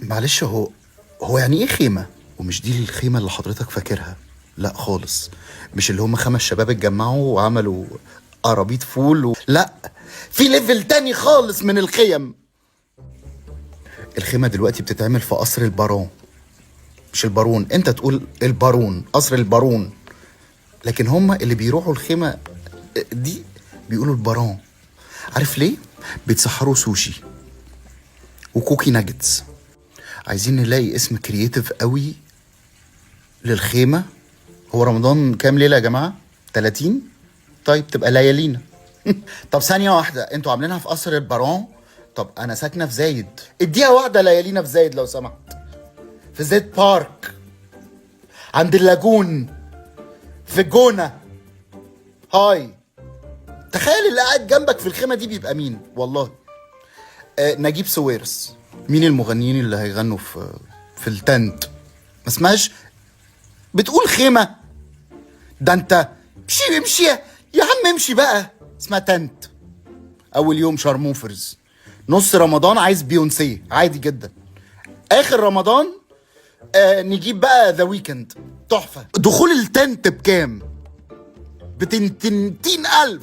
معلش، هو يعني ايه خيمة؟ ومش دي الخيمة اللي حضرتك فاكرها؟ لا خالص. مش اللي هم 5 شباب اتجمعوا وعملوا قرابيط فول لا، في ليفل تاني خالص من الخيم. الخيمة دلوقتي بتتعمل في قصر البارون. مش البارون، انت تقول البارون، قصر البارون. لكن هم اللي بيروحوا الخيمة دي بيقولوا البارون. عارف ليه؟ بيتسحروا سوشي وكوكي ناجتس. عايزين نلاقي اسم كرييتيف قوي للخيمة. هو رمضان كام ليلة يا جماعة؟ 30؟ طيب تبقى ليالينا. طب ثانية واحدة، انتوا عاملينها في قصر البارون؟ طب انا ساكنة في زايد، اديها واحدة ليالينا في زايد لو سمحت. في زايد بارك، عند اللاجون، في الجونة. هاي، تخيل اللي قاعد جنبك في الخيمة دي بيبقى مين والله؟ نجيب ساويرس. مين المغنيين اللي هيغنوا في التنت؟ ما اسمهاش بتقول خيمة؟ ده انت امشي يا عم، امشي بقى. اسمها تنت. اول يوم شارموفرز، نص رمضان عايز بيونسيه عادي جدا، اخر رمضان نجيب بقى ذا ويكند تحفة. دخول التنت بكام؟ ب200,000.